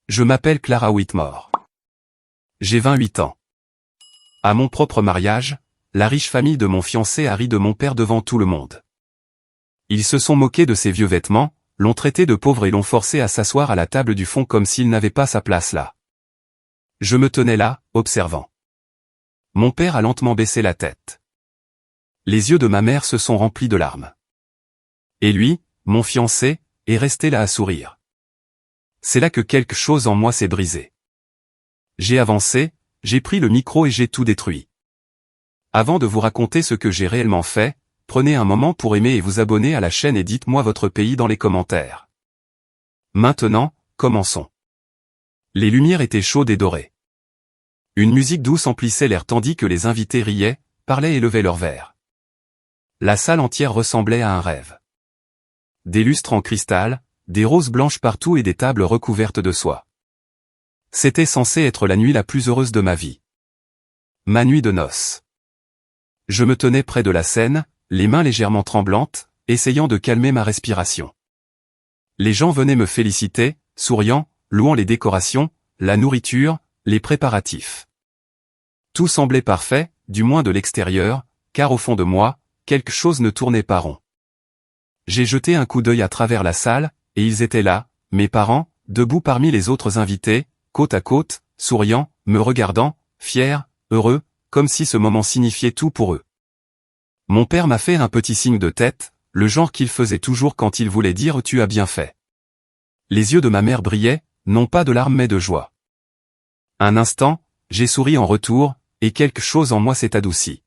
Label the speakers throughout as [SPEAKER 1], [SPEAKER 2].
[SPEAKER 1] Je m'appelle Clara Whitmore. J'ai 28 ans. À mon propre mariage, la riche famille de mon fiancé a ri de mon père devant tout le monde. Ils se sont moqués de ses vieux vêtements, l'ont traité de pauvre et l'ont forcé à s'asseoir à la table du fond comme s'il n'avait pas sa place là. Je me tenais là, observant. Mon père a lentement baissé la tête. Les yeux de ma mère se sont remplis de larmes. Et lui, mon fiancé, est resté là à sourire. C'est là que quelque chose en moi s'est brisé. J'ai avancé, j'ai pris le micro et j'ai tout détruit. Avant de vous raconter ce que j'ai réellement fait, prenez un moment pour aimer et vous abonner à la chaîne et dites-moi votre pays dans les commentaires. Maintenant, commençons. Les lumières étaient chaudes et dorées. Une musique douce emplissait l'air tandis que les invités riaient, parlaient et levaient leurs verres. La salle entière ressemblait à un rêve. Des lustres en cristal, des roses blanches partout et des tables recouvertes de soie. C'était censé être la nuit la plus heureuse de ma vie. Ma nuit de noces. Je me tenais près de la scène, les mains légèrement tremblantes, essayant de calmer ma respiration. Les gens venaient me féliciter, souriant, louant les décorations, la nourriture, les préparatifs. Tout semblait parfait, du moins de l'extérieur, car au fond de moi, quelque chose ne tournait pas rond. J'ai jeté un coup d'œil à travers la salle, et ils étaient là, mes parents, debout parmi les autres invités, côte à côte, souriant, me regardant, fiers, heureux, comme si ce moment signifiait tout pour eux. Mon père m'a fait un petit signe de tête, le genre qu'il faisait toujours quand il voulait dire « tu as bien fait ». Les yeux de ma mère brillaient, non pas de larmes mais de joie. Un instant, j'ai souri en retour, et quelque chose en moi s'est adouci.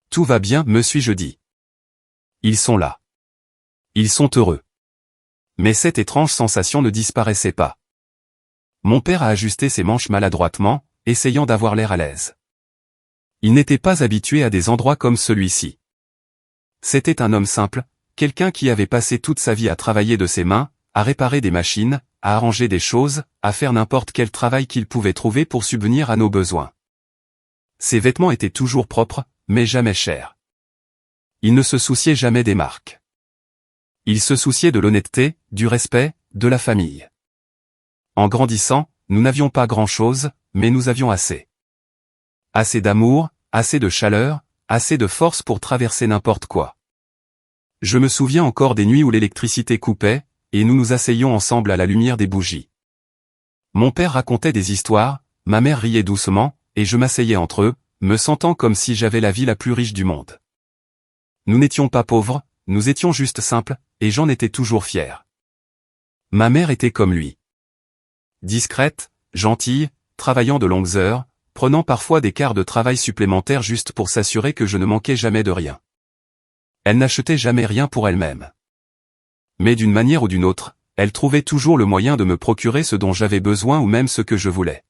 [SPEAKER 1] Tout va bien, me suis-je dit. Ils sont là. Ils sont heureux. Mais cette étrange sensation ne disparaissait pas. Mon père a ajusté ses manches maladroitement, essayant d'avoir l'air à l'aise. Il n'était pas habitué à des endroits comme celui-ci. C'était un homme simple, quelqu'un qui avait passé toute sa vie à travailler de ses mains, à réparer des machines, à arranger des choses, à faire n'importe quel travail qu'il pouvait trouver pour subvenir à nos besoins. Ses vêtements étaient toujours propres, mais jamais chers. Il ne se souciait jamais des marques. Il se souciait de l'honnêteté, du respect, de la famille. En grandissant, nous n'avions pas grand-chose, mais nous avions assez. Assez d'amour, assez de chaleur, assez de force pour traverser n'importe quoi. Je me souviens encore des nuits où l'électricité coupait, et nous nous asseyions ensemble à la lumière des bougies. Mon père racontait des histoires, ma mère riait doucement, et je m'asseyais entre eux, me sentant comme si j'avais la vie la plus riche du monde. Nous n'étions pas pauvres, nous étions juste simples, et j'en étais toujours fier. Ma mère était comme lui. Discrète, gentille, travaillant de longues heures, prenant parfois des quarts de travail supplémentaires juste pour s'assurer que je ne manquais jamais de rien. Elle n'achetait jamais rien pour elle-même. Mais d'une manière ou d'une autre, elle trouvait toujours le moyen de me procurer ce dont j'avais besoin ou même ce que je voulais.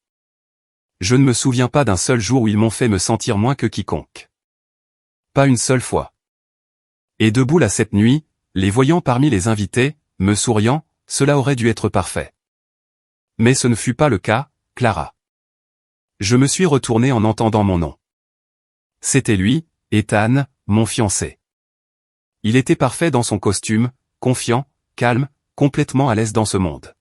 [SPEAKER 1] Je ne me souviens pas d'un seul jour où ils m'ont fait me sentir moins que quiconque. Pas une seule fois. Et debout là cette nuit, les voyant parmi les invités, me souriant, cela aurait dû être parfait. Mais ce ne fut pas le cas, Clara. Je me suis retourné en entendant mon nom. C'était lui, Ethan, mon fiancé. Il était parfait dans son costume, confiant, calme, complètement à l'aise dans ce monde.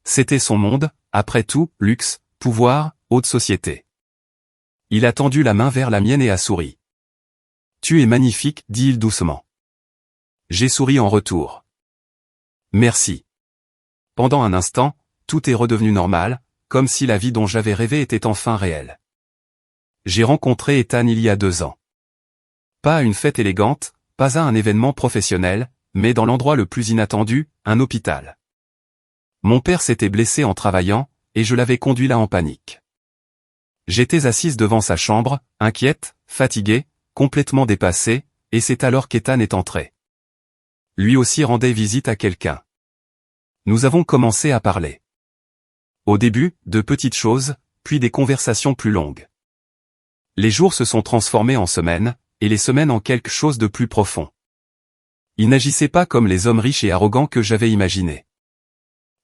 [SPEAKER 1] C'était son monde, après tout, luxe, pouvoir, haute société. Il a tendu la main vers la mienne et a souri. « Tu es magnifique », dit-il doucement. J'ai souri en retour. « Merci. » Pendant un instant, tout est redevenu normal, comme si la vie dont j'avais rêvé était enfin réelle. J'ai rencontré Ethan il y a 2 ans. Pas à une fête élégante, pas à un événement professionnel, mais dans l'endroit le plus inattendu, un hôpital. Mon père s'était blessé en travaillant, et je l'avais conduit là en panique. J'étais assise devant sa chambre, inquiète, fatiguée, complètement dépassée, et c'est alors qu'Ethan est entré. Lui aussi rendait visite à quelqu'un. Nous avons commencé à parler. Au début, de petites choses, puis des conversations plus longues. Les jours se sont transformés en semaines, et les semaines en quelque chose de plus profond. Il n'agissait pas comme les hommes riches et arrogants que j'avais imaginés.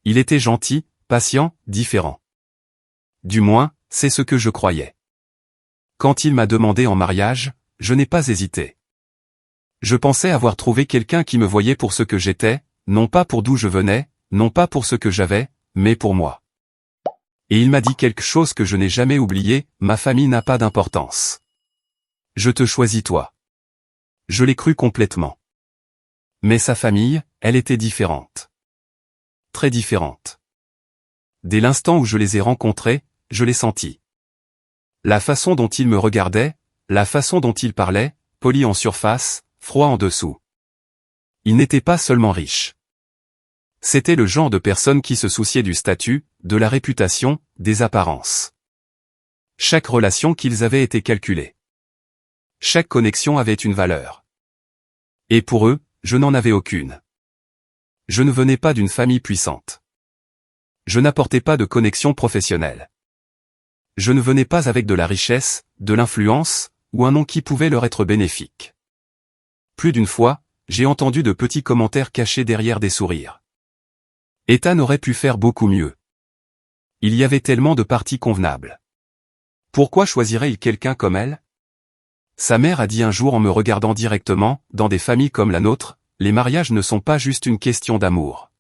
[SPEAKER 1] Il était gentil, patient, différent. Du moins, c'est ce que je croyais. Quand il m'a demandé en mariage, je n'ai pas hésité. Je pensais avoir trouvé quelqu'un qui me voyait pour ce que j'étais, non pas pour d'où je venais, non pas pour ce que j'avais, mais pour moi. Et il m'a dit quelque chose que je n'ai jamais oublié, ma famille n'a pas d'importance. Je te choisis toi. Je l'ai cru complètement. Mais sa famille, elle était différente. Très différente. Dès l'instant où je les ai rencontrés, je l'ai senti. La façon dont ils me regardaient, la façon dont ils parlaient, poli en surface, froid en dessous. Ils n'étaient pas seulement riches. C'était le genre de personnes qui se souciaient du statut, de la réputation, des apparences. Chaque relation qu'ils avaient était calculée. Chaque connexion avait une valeur. Et pour eux, je n'en avais aucune. Je ne venais pas d'une famille puissante. Je n'apportais pas de connexion professionnelle. Je ne venais pas avec de la richesse, de l'influence, ou un nom qui pouvait leur être bénéfique. Plus d'une fois, j'ai entendu de petits commentaires cachés derrière des sourires. Ethan aurait pu faire beaucoup mieux. Il y avait tellement de parties convenables. Pourquoi choisirait-il quelqu'un comme elle? Sa mère a dit un jour en me regardant directement, dans des familles comme la nôtre, les mariages ne sont pas juste une question d'amour.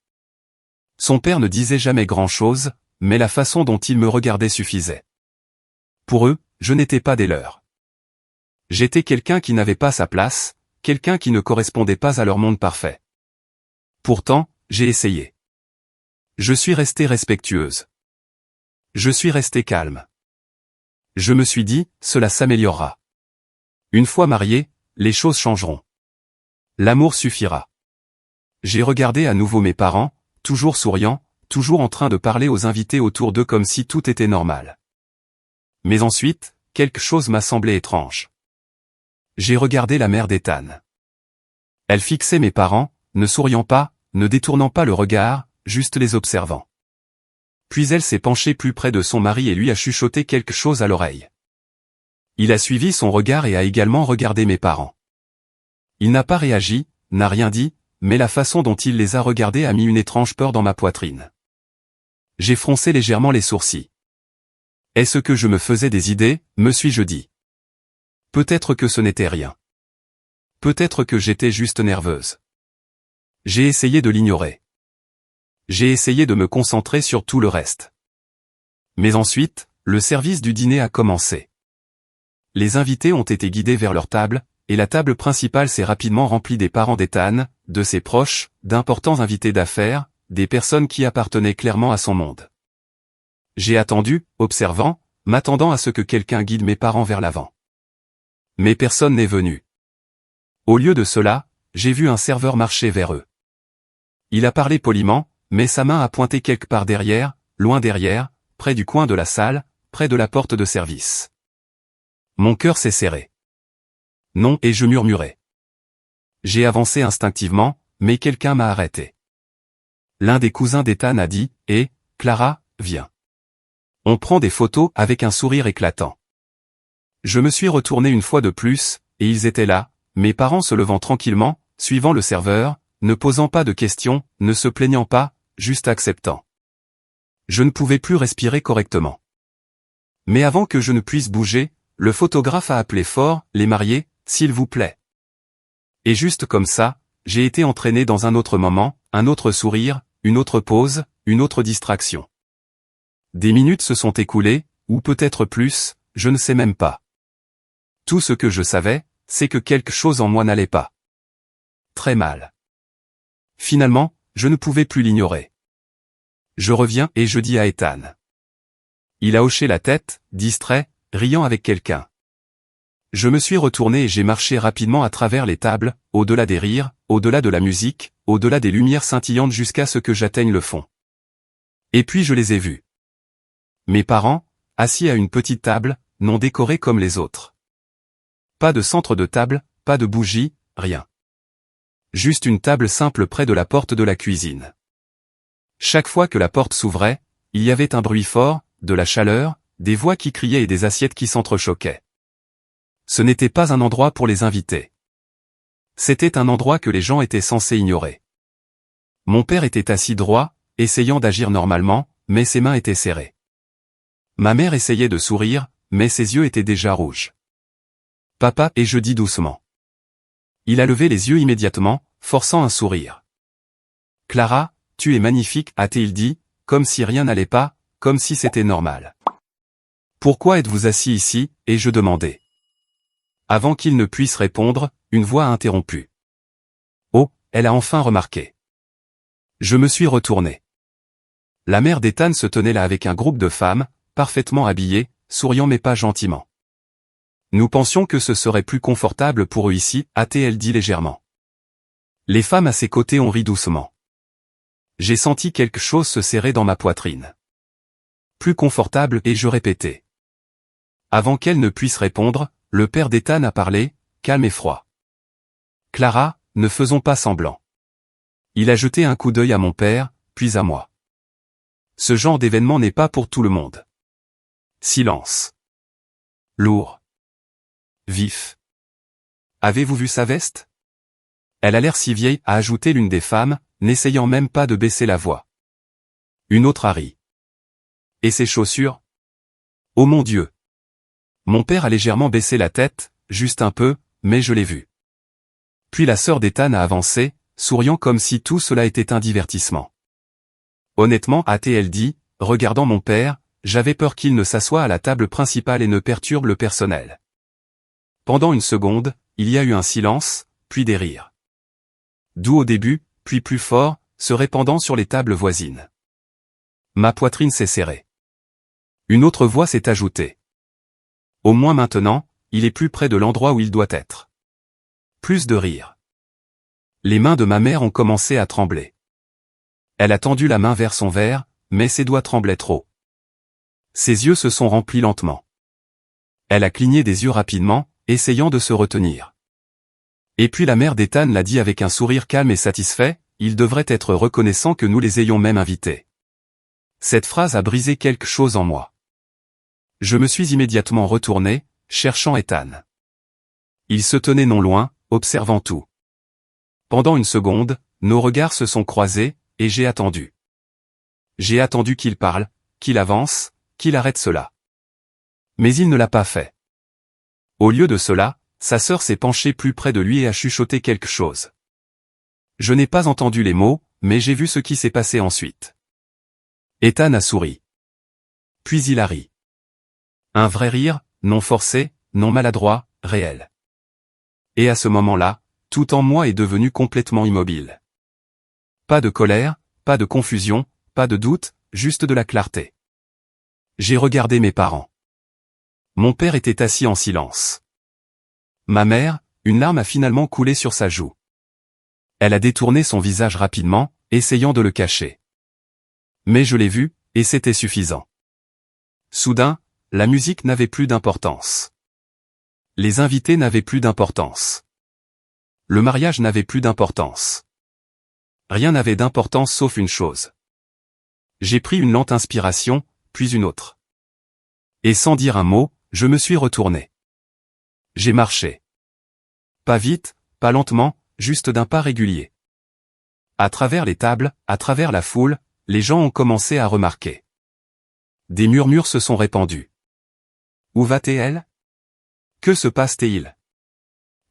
[SPEAKER 1] Son père ne disait jamais grand-chose, mais la façon dont il me regardait suffisait. Pour eux, je n'étais pas des leurs. J'étais quelqu'un qui n'avait pas sa place, quelqu'un qui ne correspondait pas à leur monde parfait. Pourtant, j'ai essayé. Je suis restée respectueuse. Je suis restée calme. Je me suis dit, cela s'améliorera. Une fois marié, les choses changeront. L'amour suffira. J'ai regardé à nouveau mes parents, toujours souriants, toujours en train de parler aux invités autour d'eux comme si tout était normal. Mais ensuite, quelque chose m'a semblé étrange. J'ai regardé la mère d'Ethan. Elle fixait mes parents, ne souriant pas, ne détournant pas le regard, juste les observant. Puis elle s'est penchée plus près de son mari et lui a chuchoté quelque chose à l'oreille. Il a suivi son regard et a également regardé mes parents. Il n'a pas réagi, n'a rien dit, mais la façon dont il les a regardés a mis une étrange peur dans ma poitrine. J'ai froncé légèrement les sourcils. Est-ce que je me faisais des idées, me suis-je dit. Peut-être que ce n'était rien. Peut-être que j'étais juste nerveuse. J'ai essayé de l'ignorer. J'ai essayé de me concentrer sur tout le reste. Mais ensuite, le service du dîner a commencé. Les invités ont été guidés vers leur table, et la table principale s'est rapidement remplie des parents d'Ethan, de ses proches, d'importants invités d'affaires, des personnes qui appartenaient clairement à son monde. J'ai attendu, observant, m'attendant à ce que quelqu'un guide mes parents vers l'avant. Mais personne n'est venu. Au lieu de cela, j'ai vu un serveur marcher vers eux. Il a parlé poliment, mais sa main a pointé quelque part derrière, loin derrière, près du coin de la salle, près de la porte de service. Mon cœur s'est serré. Non, et je murmurais. J'ai avancé instinctivement, mais quelqu'un m'a arrêté. L'un des cousins d'Ethan a dit, « Hé, Clara, viens. On prend des photos avec un sourire éclatant. » Je me suis retourné une fois de plus, et ils étaient là, mes parents se levant tranquillement, suivant le serveur, ne posant pas de questions, ne se plaignant pas, juste acceptant. Je ne pouvais plus respirer correctement. Mais avant que je ne puisse bouger, le photographe a appelé fort, « Les mariés, s'il vous plaît. » Et juste comme ça, j'ai été entraîné dans un autre moment, un autre sourire, une autre pause, une autre distraction. Des minutes se sont écoulées, ou peut-être plus, je ne sais même pas. Tout ce que je savais, c'est que quelque chose en moi n'allait pas. Très mal. Finalement, je ne pouvais plus l'ignorer. Je reviens et je dis à Ethan. Il a hoché la tête, distrait, riant avec quelqu'un. Je me suis retourné et j'ai marché rapidement à travers les tables, au-delà des rires, au-delà de la musique, au-delà des lumières scintillantes jusqu'à ce que j'atteigne le fond. Et puis je les ai vus. Mes parents, assis à une petite table, non décorée comme les autres. Pas de centre de table, pas de bougie, rien. Juste une table simple près de la porte de la cuisine. Chaque fois que la porte s'ouvrait, il y avait un bruit fort, de la chaleur, des voix qui criaient et des assiettes qui s'entrechoquaient. Ce n'était pas un endroit pour les invités. C'était un endroit que les gens étaient censés ignorer. Mon père était assis droit, essayant d'agir normalement, mais ses mains étaient serrées. Ma mère essayait de sourire, mais ses yeux étaient déjà rouges. Papa, et je dis doucement. Il a levé les yeux immédiatement, forçant un sourire. Clara, tu es magnifique, a-t-il dit, comme si rien n'allait pas, comme si c'était normal. Pourquoi êtes-vous assis ici, ai-je demandé. Avant qu'il ne puisse répondre, une voix a interrompu. Oh, elle a enfin remarqué. Je me suis retourné. La mère d'Ethan se tenait là avec un groupe de femmes, parfaitement habillées, souriant mais pas gentiment. Nous pensions que ce serait plus confortable pour eux ici, a-t-elle dit légèrement. Les femmes à ses côtés ont ri doucement. J'ai senti quelque chose se serrer dans ma poitrine. Plus confortable et je répétais. Avant qu'elle ne puisse répondre, le père d'Ethan a parlé, calme et froid. Clara, ne faisons pas semblant. Il a jeté un coup d'œil à mon père, puis à moi. Ce genre d'événement n'est pas pour tout le monde. Silence. Lourd. Vif. Avez-vous vu sa veste? Elle a l'air si vieille, a ajouté l'une des femmes, n'essayant même pas de baisser la voix. Une autre a ri. Et ses chaussures? Oh mon Dieu! Mon père a légèrement baissé la tête, juste un peu, mais je l'ai vu. Puis la sœur d'Ethan a avancé, souriant comme si tout cela était un divertissement. Honnêtement, a-t-elle dit, regardant mon père, j'avais peur qu'il ne s'assoie à la table principale et ne perturbe le personnel. Pendant une seconde, il y a eu un silence, puis des rires. Doux au début, puis plus fort, se répandant sur les tables voisines. Ma poitrine s'est serrée. Une autre voix s'est ajoutée. Au moins maintenant, il est plus près de l'endroit où il doit être. Plus de rires. Les mains de ma mère ont commencé à trembler. Elle a tendu la main vers son verre, mais ses doigts tremblaient trop. Ses yeux se sont remplis lentement. Elle a cligné des yeux rapidement, essayant de se retenir. Et puis la mère d'Ethan l'a dit avec un sourire calme et satisfait, il devrait être reconnaissant que nous les ayons même invités. Cette phrase a brisé quelque chose en moi. Je me suis immédiatement retourné, cherchant Ethan. Il se tenait non loin, observant tout. Pendant une seconde, nos regards se sont croisés, et j'ai attendu. J'ai attendu qu'il parle, qu'il avance, qu'il arrête cela. Mais il ne l'a pas fait. Au lieu de cela, sa sœur s'est penchée plus près de lui et a chuchoté quelque chose. Je n'ai pas entendu les mots, mais j'ai vu ce qui s'est passé ensuite. Ethan a souri. Puis il a ri. Un vrai rire, non forcé, non maladroit, réel. Et à ce moment-là, tout en moi est devenu complètement immobile. Pas de colère, pas de confusion, pas de doute, juste de la clarté. J'ai regardé mes parents. Mon père était assis en silence. Ma mère, une larme a finalement coulé sur sa joue. Elle a détourné son visage rapidement, essayant de le cacher. Mais je l'ai vu, et c'était suffisant. Soudain, la musique n'avait plus d'importance. Les invités n'avaient plus d'importance. Le mariage n'avait plus d'importance. Rien n'avait d'importance sauf une chose. J'ai pris une lente inspiration, puis une autre. Et sans dire un mot, je me suis retourné. J'ai marché. Pas vite, pas lentement, juste d'un pas régulier. À travers les tables, à travers la foule, les gens ont commencé à remarquer. Des murmures se sont répandus. Où va-t-elle? Que se passe-t-il?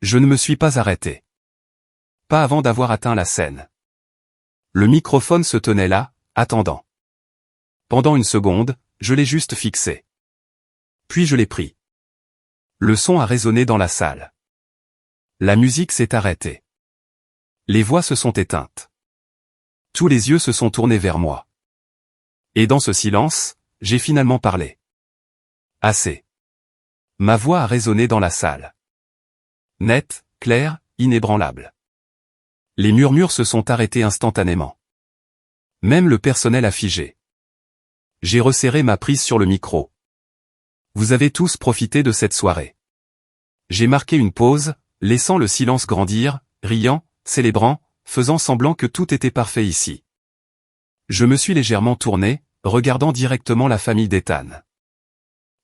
[SPEAKER 1] Je ne me suis pas arrêté. Pas avant d'avoir atteint la scène. Le microphone se tenait là, attendant. Pendant une seconde, je l'ai juste fixé. Puis je l'ai pris. Le son a résonné dans la salle. La musique s'est arrêtée. Les voix se sont éteintes. Tous les yeux se sont tournés vers moi. Et dans ce silence, j'ai finalement parlé. Assez. Ma voix a résonné dans la salle. Nette, claire, inébranlable. Les murmures se sont arrêtés instantanément. Même le personnel a figé. J'ai resserré ma prise sur le micro. Vous avez tous profité de cette soirée. J'ai marqué une pause, laissant le silence grandir, riant, célébrant, faisant semblant que tout était parfait ici. Je me suis légèrement tourné, regardant directement la famille d'Ethan.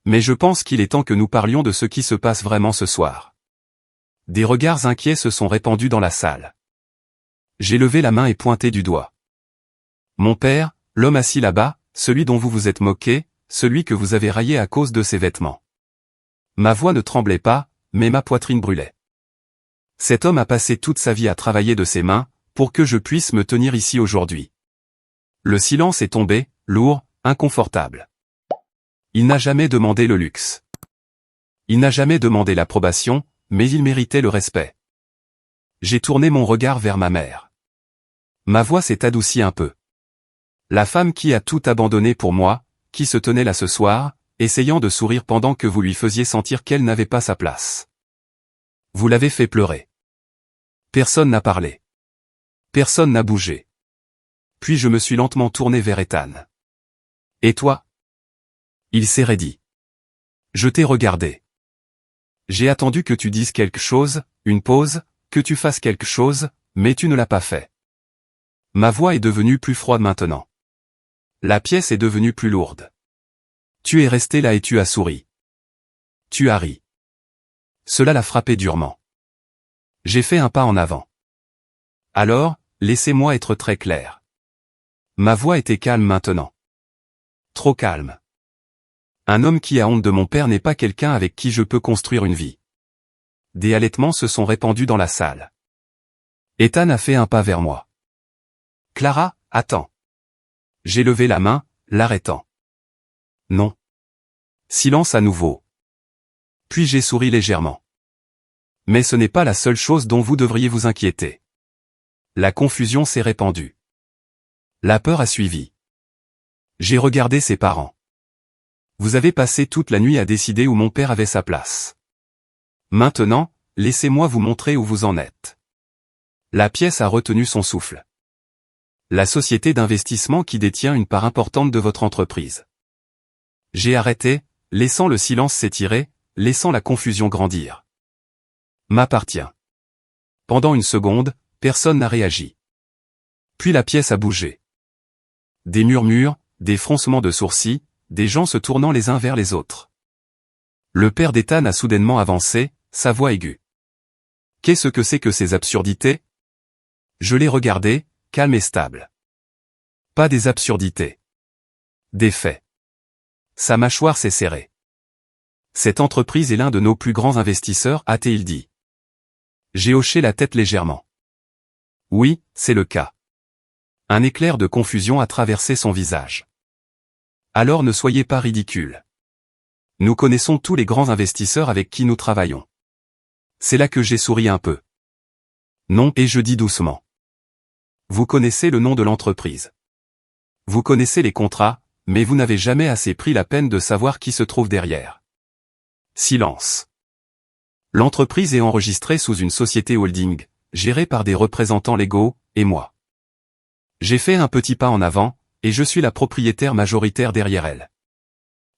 [SPEAKER 1] Mais je pense qu'il est temps que nous parlions de ce qui se passe vraiment ce soir. Des regards inquiets se sont répandus dans la salle. J'ai levé la main et pointé du doigt. Mon père, l'homme assis là-bas, celui dont vous vous êtes moqué, celui que vous avez raillé à cause de ses vêtements. Ma voix ne tremblait pas, mais ma poitrine brûlait. Cet homme a passé toute sa vie à travailler de ses mains, pour que je puisse me tenir ici aujourd'hui. Le silence est tombé, lourd, inconfortable. Il n'a jamais demandé le luxe. Il n'a jamais demandé l'approbation, mais il méritait le respect. J'ai tourné mon regard vers ma mère. Ma voix s'est adoucie un peu. La femme qui a tout abandonné pour moi, qui se tenait là ce soir, essayant de sourire pendant que vous lui faisiez sentir qu'elle n'avait pas sa place. Vous l'avez fait pleurer. Personne n'a parlé. Personne n'a bougé. Puis je me suis lentement tourné vers Ethan. Et toi? Il s'est raidi. Je t'ai regardé. J'ai attendu que tu dises quelque chose, une pause, que tu fasses quelque chose, mais tu ne l'as pas fait. Ma voix est devenue plus froide maintenant. La pièce est devenue plus lourde. Tu es resté là et tu as souri. Tu as ri. Cela l'a frappé durement. J'ai fait un pas en avant. Alors, laissez-moi être très clair. Ma voix était calme maintenant. Trop calme. Un homme qui a honte de mon père n'est pas quelqu'un avec qui je peux construire une vie. Des halètements se sont répandus dans la salle. Ethan a fait un pas vers moi. Clara, attends. J'ai levé la main, l'arrêtant. Non. Silence à nouveau. Puis j'ai souri légèrement. Mais ce n'est pas la seule chose dont vous devriez vous inquiéter. La confusion s'est répandue. La peur a suivi. J'ai regardé ses parents. Vous avez passé toute la nuit à décider où mon père avait sa place. Maintenant, laissez-moi vous montrer où vous en êtes. La pièce a retenu son souffle. La société d'investissement qui détient une part importante de votre entreprise. J'ai arrêté, laissant le silence s'étirer, laissant la confusion grandir. M'appartient. Pendant une seconde, personne n'a réagi. Puis la pièce a bougé. Des murmures, des froncements de sourcils, des gens se tournant les uns vers les autres. Le père d'Ethan a soudainement avancé, sa voix aiguë. Qu'est-ce que c'est que ces absurdités? Je l'ai regardé, calme et stable. Pas des absurdités. Des faits. Sa mâchoire s'est serrée. Cette entreprise est l'un de nos plus grands investisseurs, a-t-il dit. J'ai hoché la tête légèrement. Oui, c'est le cas. Un éclair de confusion a traversé son visage. Alors ne soyez pas ridicule. Nous connaissons tous les grands investisseurs avec qui nous travaillons. C'est là que j'ai souri un peu. Non, et je dis doucement. Vous connaissez le nom de l'entreprise. Vous connaissez les contrats, mais vous n'avez jamais assez pris la peine de savoir qui se trouve derrière. Silence. L'entreprise est enregistrée sous une société holding, gérée par des représentants légaux, et moi. J'ai fait un petit pas en avant, et je suis la propriétaire majoritaire derrière elle.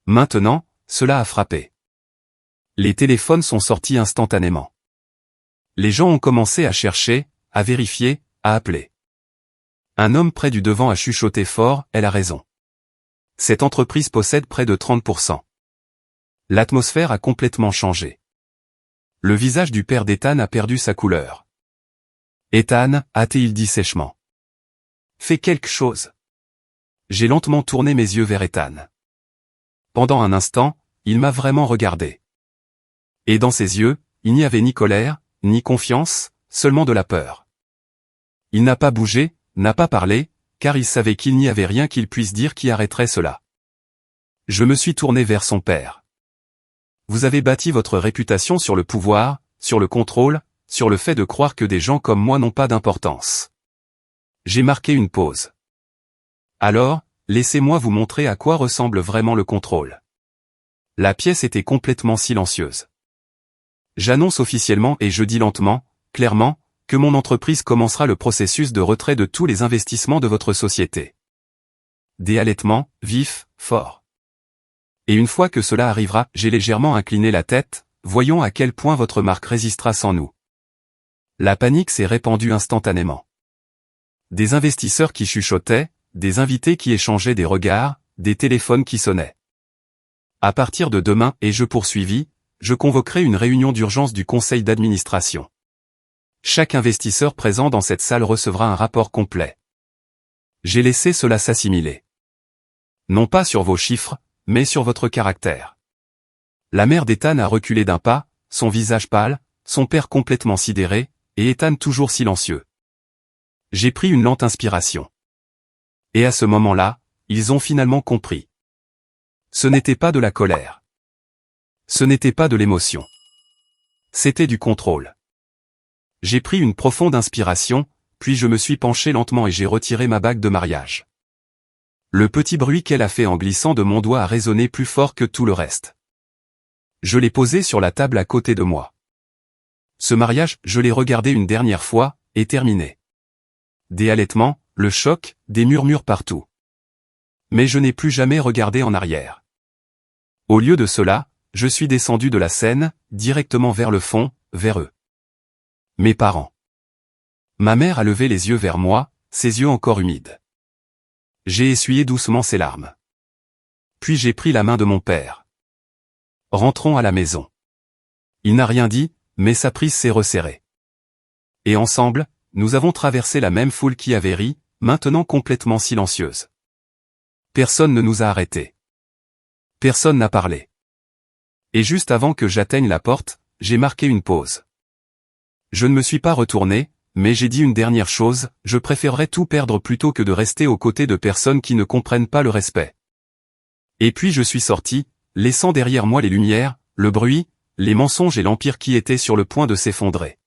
[SPEAKER 1] Maintenant, cela a frappé. Les téléphones sont sortis instantanément. Les gens ont commencé à chercher, à vérifier, à appeler. Un homme près du devant a chuchoté fort, elle a raison. Cette entreprise possède près de 30%. L'atmosphère a complètement changé. Le visage du père d'Ethan a perdu sa couleur. Ethan, a-t-il dit sèchement. Fais quelque chose. J'ai lentement tourné mes yeux vers Ethan. Pendant un instant, il m'a vraiment regardé. Et dans ses yeux, il n'y avait ni colère, ni confiance, seulement de la peur. Il n'a pas bougé, n'a pas parlé, car il savait qu'il n'y avait rien qu'il puisse dire qui arrêterait cela. Je me suis tourné vers son père. Vous avez bâti votre réputation sur le pouvoir, sur le contrôle, sur le fait de croire que des gens comme moi n'ont pas d'importance. J'ai marqué une pause. Alors, laissez-moi vous montrer à quoi ressemble vraiment le contrôle. La pièce était complètement silencieuse. J'annonce officiellement et je dis lentement, clairement, que mon entreprise commencera le processus de retrait de tous les investissements de votre société. Des halètements, vifs, forts. Et une fois que cela arrivera, j'ai légèrement incliné la tête, voyons à quel point votre marque résistera sans nous. La panique s'est répandue instantanément. Des investisseurs qui chuchotaient, des invités qui échangeaient des regards, des téléphones qui sonnaient. À partir de demain, et je poursuivis, je convoquerai une réunion d'urgence du conseil d'administration. Chaque investisseur présent dans cette salle recevra un rapport complet. J'ai laissé cela s'assimiler. Non pas sur vos chiffres, mais sur votre caractère. La mère d'Ethan a reculé d'un pas, son visage pâle, son père complètement sidéré, et Ethan toujours silencieux. J'ai pris une lente inspiration. Et à ce moment-là, ils ont finalement compris. Ce n'était pas de la colère. Ce n'était pas de l'émotion. C'était du contrôle. J'ai pris une profonde inspiration, puis je me suis penché lentement et j'ai retiré ma bague de mariage. Le petit bruit qu'elle a fait en glissant de mon doigt a résonné plus fort que tout le reste. Je l'ai posé sur la table à côté de moi. Ce mariage, je l'ai regardé une dernière fois, et terminé. Des halètements, le choc, des murmures partout. Mais je n'ai plus jamais regardé en arrière. Au lieu de cela, je suis descendu de la scène, directement vers le fond, vers eux. Mes parents. Ma mère a levé les yeux vers moi, ses yeux encore humides. J'ai essuyé doucement ses larmes. Puis j'ai pris la main de mon père. Rentrons à la maison. Il n'a rien dit, mais sa prise s'est resserrée. Et ensemble, nous avons traversé la même foule qui avait ri, maintenant complètement silencieuse. Personne ne nous a arrêtés. Personne n'a parlé. Et juste avant que j'atteigne la porte, j'ai marqué une pause. Je ne me suis pas retourné, mais j'ai dit une dernière chose, je préférerais tout perdre plutôt que de rester aux côtés de personnes qui ne comprennent pas le respect. Et puis je suis sorti, laissant derrière moi les lumières, le bruit, les mensonges et l'empire qui était sur le point de s'effondrer.